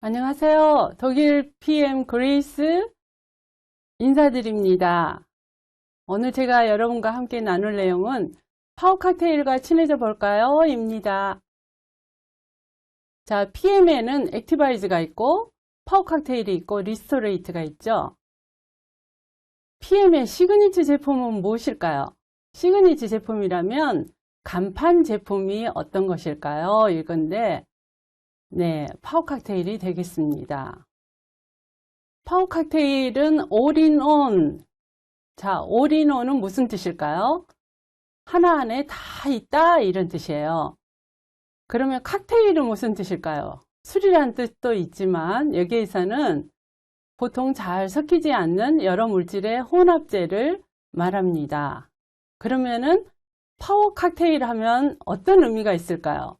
안녕하세요. 독일 PM 그레이스 인사드립니다. 오늘 제가 여러분과 함께 나눌 내용은 파워 칵테일과 친해져 볼까요? 입니다. 자, PM에는 액티바이즈가 있고 파워 칵테일이 있고 리스토레이트가 있죠. PM의 시그니처 제품은 무엇일까요? 시그니처 제품이라면 간판 제품이 어떤 것일까요? 이건데 네, 파워 칵테일이 되겠습니다. 파워 칵테일은 올인원. 자, 올인원은 무슨 뜻일까요? 하나 안에 다 있다 이런 뜻이에요. 그러면 칵테일은 무슨 뜻일까요? 술이란 뜻도 있지만 여기에서는 보통 잘 섞이지 않는 여러 물질의 혼합제를 말합니다. 그러면은 파워 칵테일 하면 어떤 의미가 있을까요?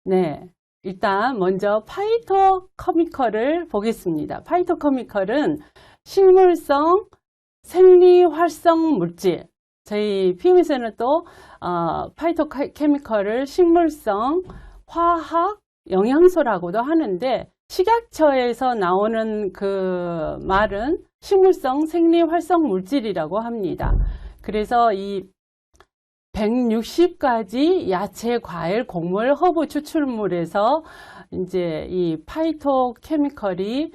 네, 일단 먼저 파이토케미컬을 보겠습니다. 파이토케미컬은 식물성 생리활성 물질. 저희 PM에서는 또 파이토케미컬을 식물성 화학 영양소라고도 하는데 식약처에서 나오는 그 말은 식물성 생리활성 물질이라고 합니다. 그래서 이 160가지 야채, 과일, 곡물, 허브 추출물에서 이제 이 파이토케미컬이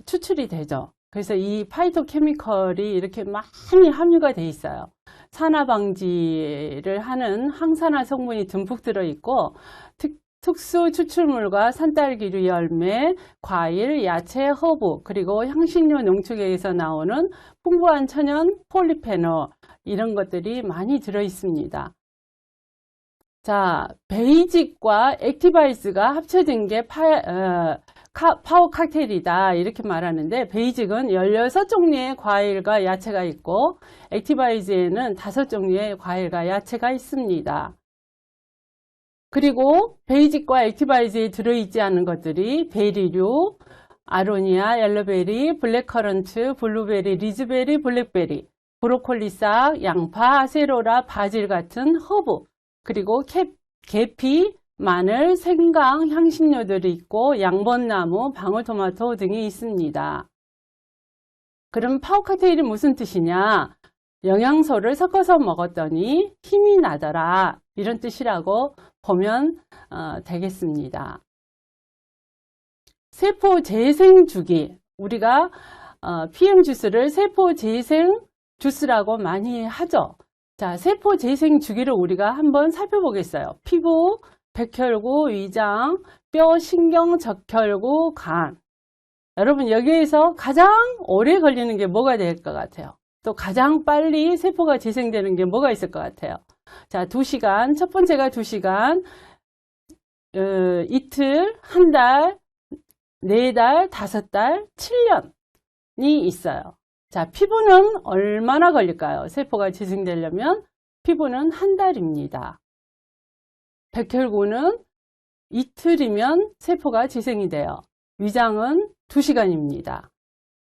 추출이 되죠. 그래서 이 파이토케미컬이 이렇게 많이 함유가 돼 있어요. 산화 방지를 하는 항산화 성분이 듬뿍 들어 있고 특수 추출물과 산딸기류 열매, 과일, 야채, 허브, 그리고 향신료 농축액에서 나오는 풍부한 천연 폴리페놀 이런 것들이 많이 들어 있습니다. 자, 베이직과 액티바이즈가 합쳐진 게 파워 칵테일이다 이렇게 말하는데 베이직은 16종류의 과일과 야채가 있고 액티바이즈에는 5종류의 과일과 야채가 있습니다. 그리고 베이직과 액티바이즈에 들어있지 않은 것들이 베리류, 아로니아, 옐로베리, 블랙커런트, 블루베리, 리즈베리, 블랙베리, 브로콜리 싹, 양파, 아세로라, 바질 같은 허브, 그리고 계피, 마늘, 생강, 향신료들이 있고 양번나무, 방울토마토 등이 있습니다. 그럼 파워 칵테일이 무슨 뜻이냐? 영양소를 섞어서 먹었더니 힘이 나더라 이런 뜻이라고 보면 되겠습니다. 세포 재생 주기, 우리가 PM 주스를 세포 재생 주스라고 많이 하죠. 자, 세포 재생 주기를 우리가 한번 살펴보겠어요. 피부, 백혈구, 위장, 뼈, 신경, 적혈구, 간. 여러분 여기에서 가장 오래 걸리는 게 뭐가 될 것 같아요? 또 가장 빨리 세포가 재생되는 게 뭐가 있을 것 같아요? 자, 2시간, 첫 번째가 2시간, 이틀, 한 달, 4달, 5달, 7년이 있어요. 자, 피부는 얼마나 걸릴까요? 세포가 재생되려면 피부는 한 달입니다. 백혈구는 이틀이면 세포가 재생이 돼요. 위장은 2시간입니다.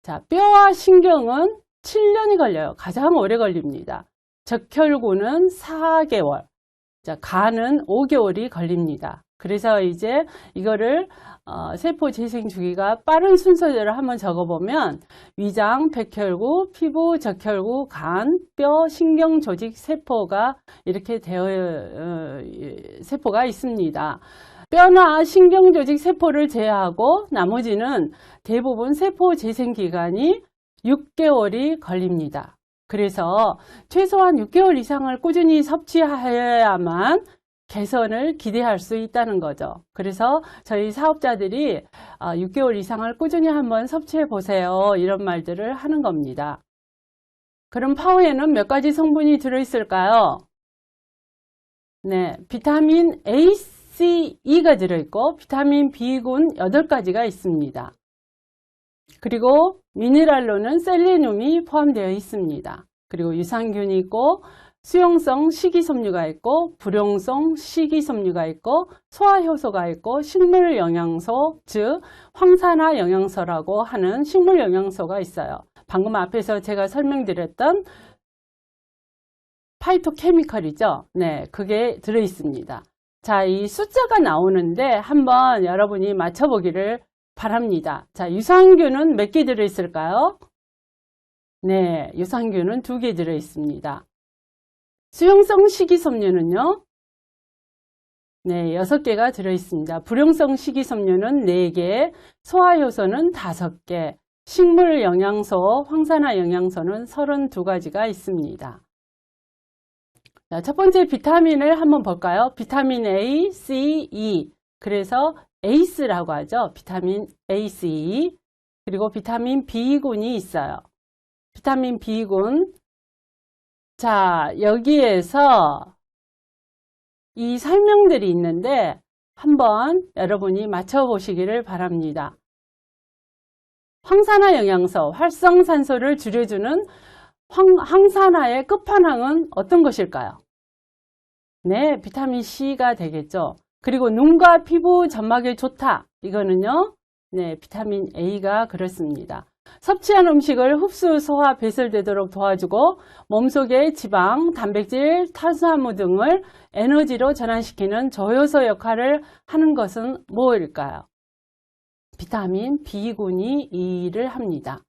자, 뼈와 신경은 7년이 걸려요. 가장 오래 걸립니다. 적혈구는 4개월, 자, 간은 5개월이 걸립니다. 그래서 이제 이거를 세포 재생 주기가 빠른 순서대로 한번 적어보면 위장, 백혈구, 피부, 적혈구, 간, 뼈, 신경 조직 세포가 이렇게 세포가 있습니다. 뼈나 신경 조직 세포를 제외하고 나머지는 대부분 세포 재생 기간이 6개월이 걸립니다. 그래서 최소한 6개월 이상을 꾸준히 섭취해야만 개선을 기대할 수 있다는 거죠. 그래서 저희 사업자들이 6개월 이상을 꾸준히 한번 섭취해 보세요 이런 말들을 하는 겁니다. 그럼 파워에는 몇 가지 성분이 들어있을까요? 네, 비타민 A, C, E가 들어있고 비타민 B군 8가지가 있습니다. 그리고 미네랄로는 셀레늄이 포함되어 있습니다. 그리고 유산균이 있고 수용성 식이섬유가 있고 불용성 식이섬유가 있고 소화효소가 있고 식물 영양소, 즉 황산화 영양소라고 하는 식물 영양소가 있어요. 방금 앞에서 제가 설명드렸던 파이토케미컬이죠. 네, 그게 들어 있습니다. 자, 이 숫자가 나오는데 한번 여러분이 맞춰보기를 바랍니다. 자, 유산균은 몇 개 들어있을까요? 네, 유산균은 2개 들어있습니다. 수용성 식이섬유는요? 네, 6개가 들어있습니다. 불용성 식이섬유는 4개, 소화효소는 5개, 식물 영양소, 황산화 영양소는 32가지가 있습니다. 자, 첫 번째 비타민을 한번 볼까요? 비타민 A, C, E. 그래서 에이스라고 하죠. 비타민 A, C, E. 그리고 비타민 B군이 있어요. 비타민 B군. 자, 여기에서 이 설명들이 있는데 한번 여러분이 맞춰보시기를 바랍니다. 황산화 영양소, 활성산소를 줄여주는 항산화의 끝판왕은 어떤 것일까요? 네, 비타민 C가 되겠죠. 그리고 눈과 피부 점막에 좋다. 이거는요, 네, 비타민 A가 그렇습니다. 섭취한 음식을 흡수, 소화, 배설되도록 도와주고 몸속의 지방, 단백질, 탄수화물 등을 에너지로 전환시키는 조효소 역할을 하는 것은 무엇일까요? 비타민 B군이 이 일을 합니다.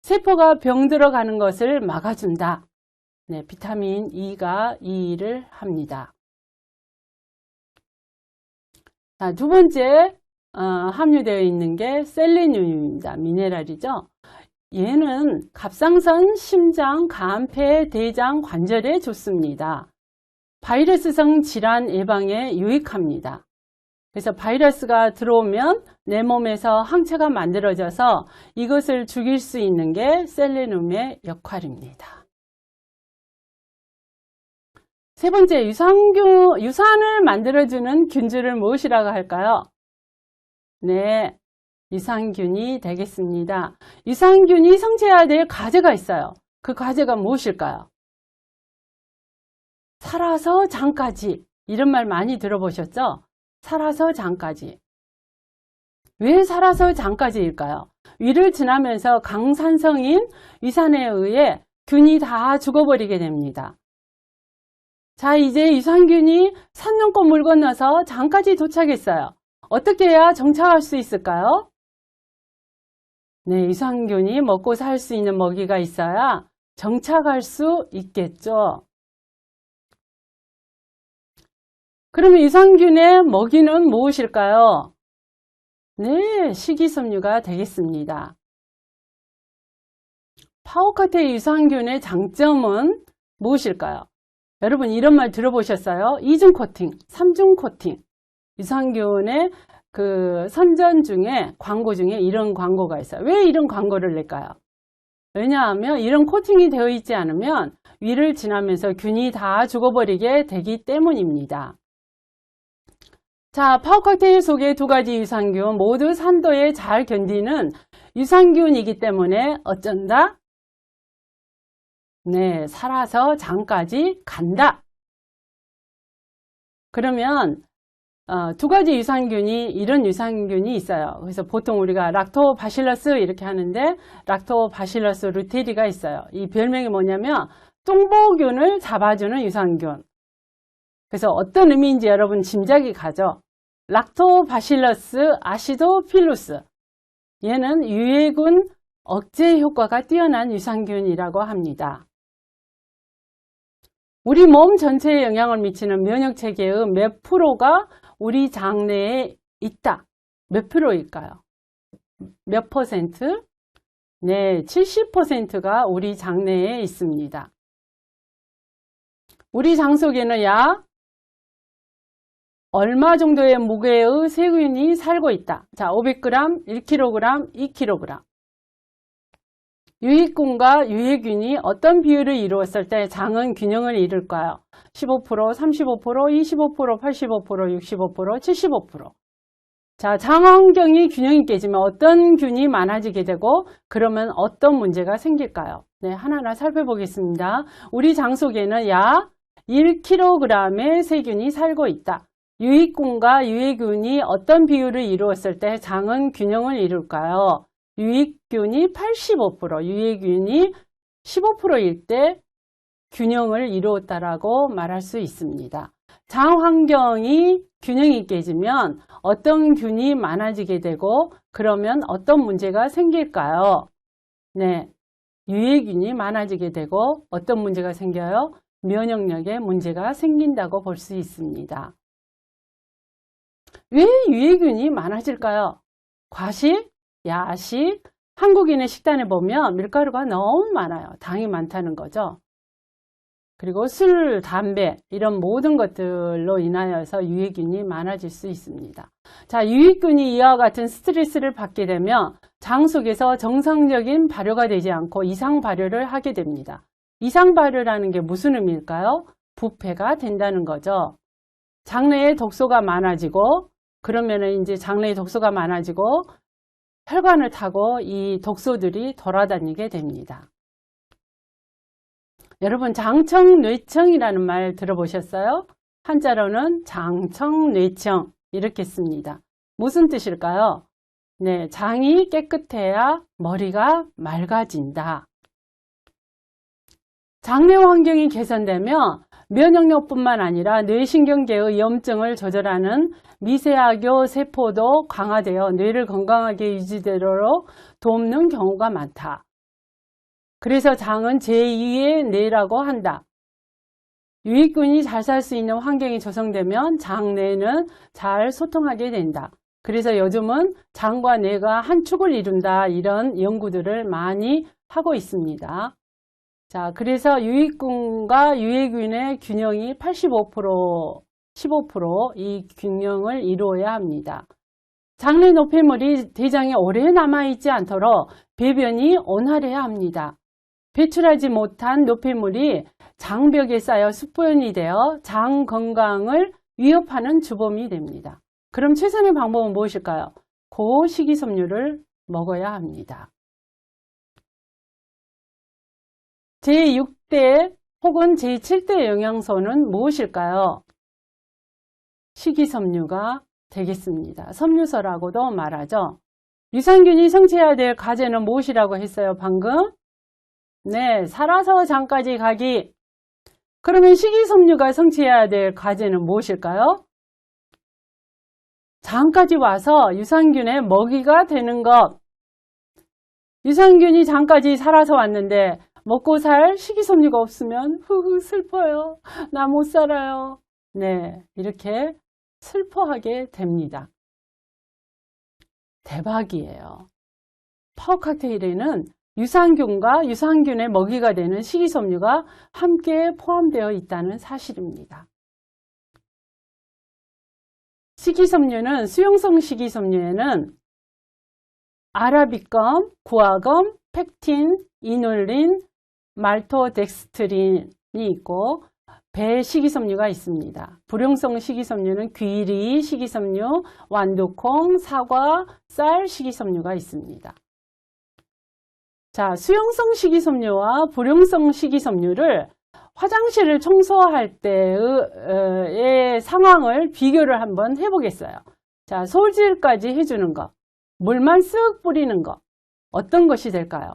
세포가 병들어가는 것을 막아준다. 네, 비타민 E가 이 일을 합니다. 자, 두 번째 함유되어 있는 게 셀레늄입니다. 미네랄이죠. 얘는 갑상선, 심장, 간, 폐, 대장, 관절에 좋습니다. 바이러스성 질환 예방에 유익합니다. 그래서 바이러스가 들어오면 내 몸에서 항체가 만들어져서 이것을 죽일 수 있는 게 셀레늄의 역할입니다. 세 번째, 유산을 만들어주는 균주를 무엇이라고 할까요? 네, 유산균이 되겠습니다. 유산균이 성취해야 될 과제가 있어요. 그 과제가 무엇일까요? 살아서 장까지. 이런 말 많이 들어보셨죠? 살아서 장까지. 왜 살아서 장까지일까요? 위를 지나면서 강산성인 위산에 의해 균이 다 죽어버리게 됩니다. 자, 이제 유산균이 산 넘고 물 건너서 장까지 도착했어요. 어떻게 해야 정착할 수 있을까요? 네, 유산균이 먹고 살 수 있는 먹이가 있어야 정착할 수 있겠죠. 그러면 유산균의 먹이는 무엇일까요? 네, 식이섬유가 되겠습니다. 파워카테의 유산균의 장점은 무엇일까요? 여러분 이런 말 들어보셨어요? 2중 코팅, 3중 코팅. 유산균의 그 선전 중에 광고 중에 이런 광고가 있어요. 왜 이런 광고를 낼까요? 왜냐하면 이런 코팅이 되어 있지 않으면 위를 지나면서 균이 다 죽어버리게 되기 때문입니다. 자, 파워칵테일 속의 2가지 유산균 모두 산도에 잘 견디는 유산균이기 때문에 어쩐다? 네, 살아서 장까지 간다. 그러면 2가지 유산균이 이런 유산균이 있어요. 그래서 보통 우리가 락토바실러스 이렇게 하는데 락토바실러스 루테리가 있어요. 이 별명이 뭐냐면 똥보균을 잡아주는 유산균. 그래서 어떤 의미인지 여러분 짐작이 가죠. 락토바실러스 아시도필루스. 얘는 유해균 억제 효과가 뛰어난 유산균이라고 합니다. 우리 몸 전체에 영향을 미치는 면역체계의 몇 프로가 우리 장내에 있다. 몇 프로일까요? 몇 퍼센트? 네, 70%가 우리 장내에 있습니다. 우리 장 속에는 약 얼마 정도의 무게의 세균이 살고 있다. 자, 500g, 1kg, 2kg. 유익균과 유해균이 어떤 비율을 이루었을 때 장은 균형을 이룰까요? 15%, 35%, 25%, 85%, 65%, 75%. 자, 장 환경이 균형이 깨지면 어떤 균이 많아지게 되고 그러면 어떤 문제가 생길까요? 네, 하나하나 살펴보겠습니다. 우리 장 속에는 약 1kg의 세균이 살고 있다. 유익균과 유해균이 어떤 비율을 이루었을 때 장은 균형을 이룰까요? 유익균이 85%, 유해균이 15%일 때 균형을 이루었다라고 말할 수 있습니다. 장 환경이 균형이 깨지면 어떤 균이 많아지게 되고 그러면 어떤 문제가 생길까요? 네, 유해균이 많아지게 되고 어떤 문제가 생겨요? 면역력에 문제가 생긴다고 볼 수 있습니다. 왜 유해균이 많아질까요? 과식, 야식, 한국인의 식단에 보면 밀가루가 너무 많아요. 당이 많다는 거죠. 그리고 술, 담배 이런 모든 것들로 인하여서 유해균이 많아질 수 있습니다. 자, 유해균이 이와 같은 스트레스를 받게 되면 장 속에서 정상적인 발효가 되지 않고 이상 발효를 하게 됩니다. 이상 발효라는 게 무슨 의미일까요? 부패가 된다는 거죠. 장내에 독소가 많아지고 그러면은 이제 장내에 독소가 많아지고 혈관을 타고 이 독소들이 돌아다니게 됩니다. 여러분 장청뇌청이라는 말 들어보셨어요? 한자로는 장청뇌청 이렇게 씁니다. 무슨 뜻일까요? 네, 장이 깨끗해야 머리가 맑아진다. 장내 환경이 개선되면 면역력뿐만 아니라 뇌신경계의 염증을 조절하는 미세하교 세포도 강화되어 뇌를 건강하게 유지되도록 돕는 경우가 많다. 그래서 장은 제2의 뇌라고 한다. 유익균이 잘 살 수 있는 환경이 조성되면 장 뇌는 잘 소통하게 된다. 그래서 요즘은 장과 뇌가 한 축을 이룬다 이런 연구들을 많이 하고 있습니다. 자, 그래서 유익균과 유해균의 균형이 85%, 15% 이 균형을 이루어야 합니다. 장내 노폐물이 대장에 오래 남아있지 않도록 배변이 온활해야 합니다. 배출하지 못한 노폐물이 장벽에 쌓여 습변이 되어 장 건강을 위협하는 주범이 됩니다. 그럼 최선의 방법은 무엇일까요? 고식이섬유를 먹어야 합니다. 제6대 혹은 제7대 영양소는 무엇일까요? 식이섬유가 되겠습니다. 섬유소라고도 말하죠. 유산균이 성취해야 될 과제는 무엇이라고 했어요, 방금? 네, 살아서 장까지 가기. 그러면 식이섬유가 성취해야 될 과제는 무엇일까요? 장까지 와서 유산균의 먹이가 되는 것. 유산균이 장까지 살아서 왔는데 먹고 살 식이섬유가 없으면 후후 슬퍼요. 나 못 살아요. 네, 이렇게 슬퍼하게 됩니다. 대박이에요. 파워 칵테일에는 유산균과 유산균의 먹이가 되는 식이섬유가 함께 포함되어 있다는 사실입니다. 식이섬유는 수용성 식이섬유에는 아라비검, 구아검, 펙틴, 이눌린, 말토덱스트린이 있고 배 식이섬유가 있습니다. 불용성 식이섬유는 귀리 식이섬유, 완두콩, 사과, 쌀 식이섬유가 있습니다. 자, 수용성 식이섬유와 불용성 식이섬유를 화장실을 청소할 때의 상황을 비교를 한번 해보겠어요. 자, 솔질까지 해주는 거, 물만 쓱 뿌리는 거, 어떤 것이 될까요?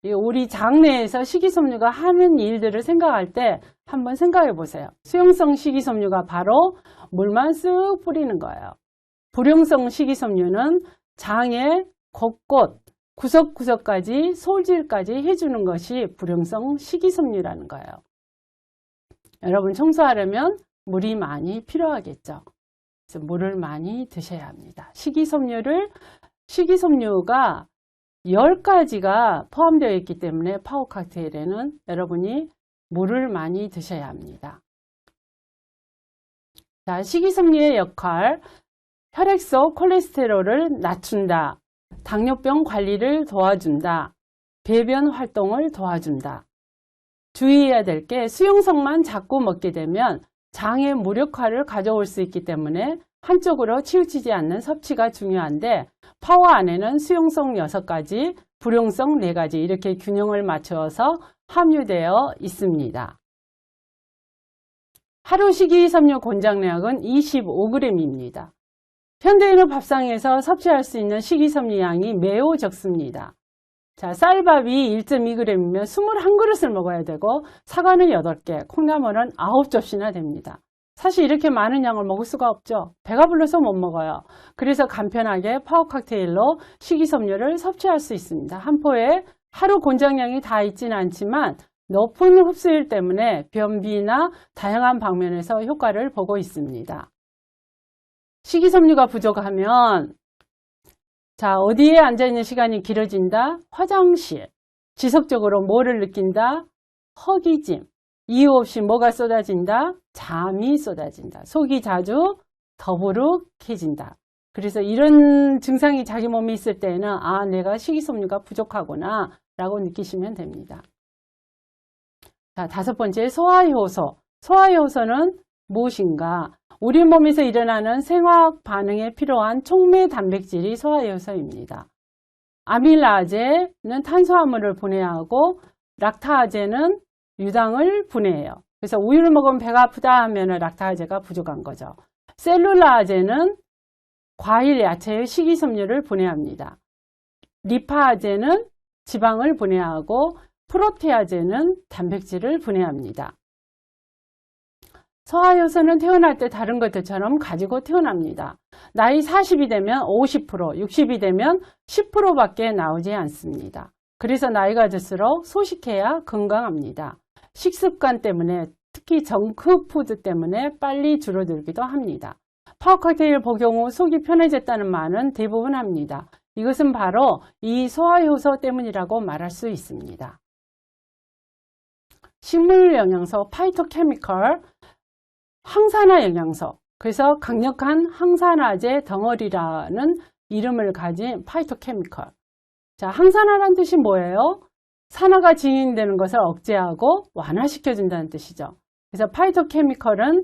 우리 장내에서 식이섬유가 하는 일들을 생각할 때 한번 생각해 보세요. 수용성 식이섬유가 바로 물만 쓱 뿌리는 거예요. 불용성 식이섬유는 장의 곳곳, 구석구석까지 솔질까지 해주는 것이 불용성 식이섬유라는 거예요. 여러분 청소하려면 물이 많이 필요하겠죠. 그래서 물을 많이 드셔야 합니다. 식이섬유가 10가지가 포함되어 있기 때문에 파워 칵테일에는 여러분이 물을 많이 드셔야 합니다. 자, 식이섬유의 역할, 혈액 속 콜레스테롤을 낮춘다. 당뇨병 관리를 도와준다. 배변 활동을 도와준다. 주의해야 될 게 수용성만 자꾸 먹게 되면 장의 무력화를 가져올 수 있기 때문에 한쪽으로 치우치지 않는 섭취가 중요한데 파워 안에는 수용성 6가지, 불용성 4가지 이렇게 균형을 맞춰서 함유되어 있습니다. 하루 식이섬유 권장량은 25g입니다. 현대인의 밥상에서 섭취할 수 있는 식이섬유 양이 매우 적습니다. 자, 쌀밥이 1.2g이면 21그릇을 먹어야 되고 사과는 8개, 콩나물은 9접시나 됩니다. 사실 이렇게 많은 양을 먹을 수가 없죠. 배가 불러서 못 먹어요. 그래서 간편하게 파워 칵테일로 식이섬유를 섭취할 수 있습니다. 한 포에 하루 권장량이 다 있지는 않지만 높은 흡수율 때문에 변비나 다양한 방면에서 효과를 보고 있습니다. 식이섬유가 부족하면 자, 어디에 앉아있는 시간이 길어진다? 화장실. 지속적으로 뭐를 느낀다? 허기짐. 이유 없이 뭐가 쏟아진다? 잠이 쏟아진다. 속이 자주 더부룩해진다. 그래서 이런 증상이 자기 몸에 있을 때는 아, 내가 식이섬유가 부족하구나 라고 느끼시면 됩니다. 자, 다섯 번째, 소화효소. 소화효소는 무엇인가? 우리 몸에서 일어나는 생화학 반응에 필요한 촉매 단백질이 소화효소입니다. 아밀라제는 탄수화물을 분해하고 락타아제는 유당을 분해해요. 그래서 우유를 먹으면 배가 아프다 하면 락타아제가 부족한 거죠. 셀룰라아제는 과일, 야채의 식이섬유를 분해합니다. 리파아제는 지방을 분해하고 프로테아제는 단백질을 분해합니다. 소화효소는 태어날 때 다른 것들처럼 가지고 태어납니다. 나이 40이 되면 50%, 60이 되면 10%밖에 나오지 않습니다. 그래서 나이가 들수록 소식해야 건강합니다. 식습관 때문에 특히 정크푸드 때문에 빨리 줄어들기도 합니다. 파워 칵테일 복용 후 속이 편해졌다는 말은 대부분 합니다. 이것은 바로 이 소화효소 때문이라고 말할 수 있습니다. 식물 영양소, 파이토케미컬, 항산화 영양소, 그래서 강력한 항산화제 덩어리라는 이름을 가진 파이토케미컬. 자, 항산화란 뜻이 뭐예요? 산화가 진행되는 것을 억제하고 완화시켜준다는 뜻이죠. 그래서 파이토케미컬은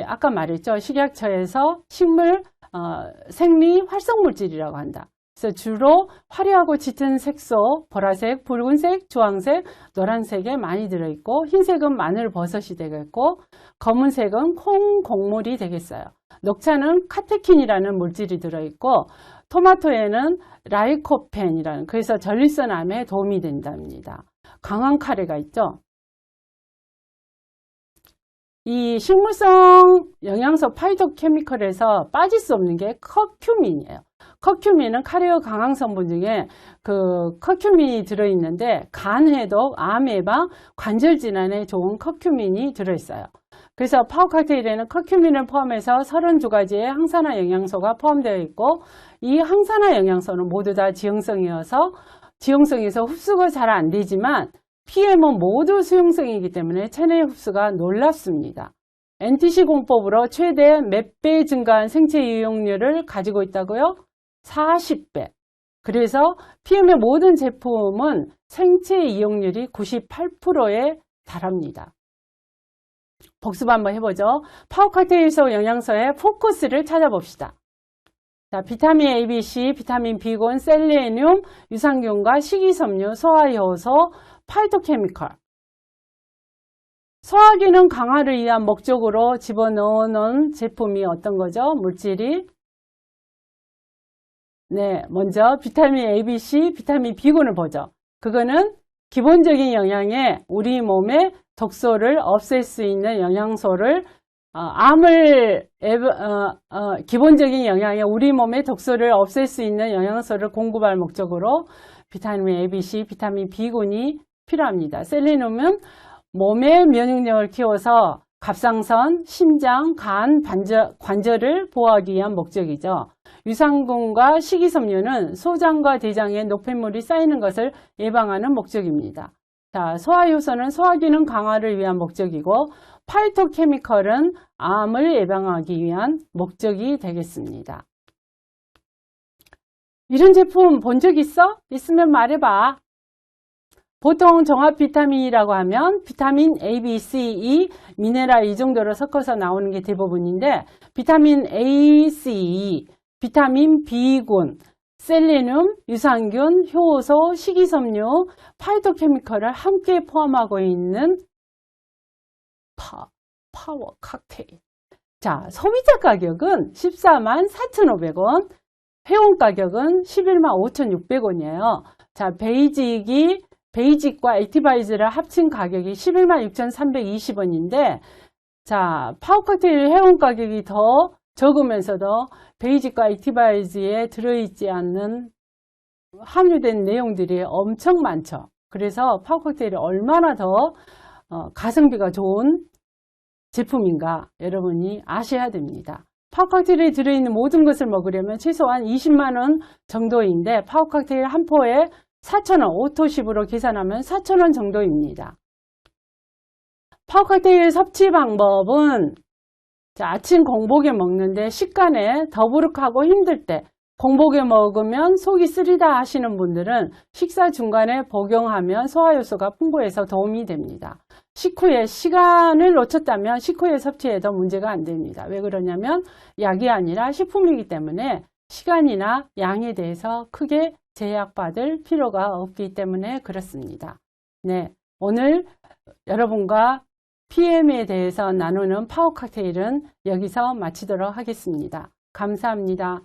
아까 말했죠. 식약처에서 식물 생리 활성물질이라고 한다. 그래서 주로 화려하고 짙은 색소, 보라색, 붉은색, 주황색, 노란색에 많이 들어있고 흰색은 마늘 버섯이 되겠고 검은색은 콩 곡물이 되겠어요. 녹차는 카테킨이라는 물질이 들어있고 토마토에는 라이코펜이라는 그래서 전립선암에 도움이 된답니다. 강한 카레가 있죠. 이 식물성 영양소 파이토케미컬에서 빠질 수 없는 게 커큐민이에요. 커큐민은 카레의 강한 성분 중에 그 커큐민이 들어있는데 간 해독, 암 예방, 관절 질환에 좋은 커큐민이 들어있어요. 그래서 파워 칵테일에는 커큐민을 포함해서 32가지의 항산화 영양소가 포함되어 있고 이 항산화 영양소는 모두 다 지용성이어서 흡수가 잘 안 되지만 PM은 모두 수용성이기 때문에 체내 흡수가 놀랍습니다. NTC 공법으로 최대 몇 배 증가한 생체 이용률을 가지고 있다고요? 40배. 그래서 PM의 모든 제품은 생체 이용률이 98%에 달합니다. 복습 한번 해보죠. 파워 칵테일에서 영양소의 포커스를 찾아봅시다. 자, 비타민 A, B, C, 비타민 B군, 셀레늄, 유산균과 식이섬유, 소화효소, 파이토케미컬. 소화기능 강화를 위한 목적으로 집어넣어 놓은 제품이 어떤 거죠? 물질이? 네, 먼저 비타민 A, B, C, 비타민 B군을 보죠. 그거는 기본적인 영양에 우리 몸의 독소를 없앨 수 있는 영양소를 기본적인 영양에 우리 몸의 독소를 없앨 수 있는 영양소를 공급할 목적으로 비타민 A, B, C, 비타민 B군이 필요합니다. 셀레늄은 몸의 면역력을 키워서 갑상선, 심장, 간, 관절을 보호하기 위한 목적이죠. 유산균과 식이섬유는 소장과 대장에 노폐물이 쌓이는 것을 예방하는 목적입니다. 자, 소화효소는 소화기능 강화를 위한 목적이고 파이토케미컬은 암을 예방하기 위한 목적이 되겠습니다. 이런 제품 본 적 있어? 있으면 말해봐. 보통 종합 비타민이라고 하면 비타민 A, B, C, E, 미네랄 이 정도로 섞어서 나오는 게 대부분인데 비타민 A, C, E, 비타민 B군, 셀레늄, 유산균, 효소, 식이섬유, 파이토케미컬을 함께 포함하고 있는 파워 칵테일. 자, 소비자 가격은 14만 4,500원, 회원 가격은 11만 5,600원이에요. 자, 베이직과 액티바이즈를 합친 가격이 11만 6,320원인데 자, 파워 칵테일 회원 가격이 더 적으면서도 베이직과 액티바이즈에 들어있지 않는 함유된 내용들이 엄청 많죠. 그래서 파워 칵테일이 얼마나 더 가성비가 좋은 제품인가 여러분이 아셔야 됩니다. 파워 칵테일에 들어있는 모든 것을 먹으려면 최소한 20만원 정도인데 파워 칵테일 한 포에 4,000원, 오토십으로 계산하면 4,000원 정도입니다. 파워 칵테일 섭취 방법은 자, 아침 공복에 먹는데 식간에 더부룩하고 힘들 때 공복에 먹으면 속이 쓰리다 하시는 분들은 식사 중간에 복용하면 소화효소가 풍부해서 도움이 됩니다. 식후에 시간을 놓쳤다면 식후에 섭취해도 문제가 안 됩니다. 왜 그러냐면 약이 아니라 식품이기 때문에 시간이나 양에 대해서 크게 제약받을 필요가 없기 때문에 그렇습니다. 네, 오늘 여러분과 PM에 대해서 나누는 파워 칵테일은 여기서 마치도록 하겠습니다. 감사합니다.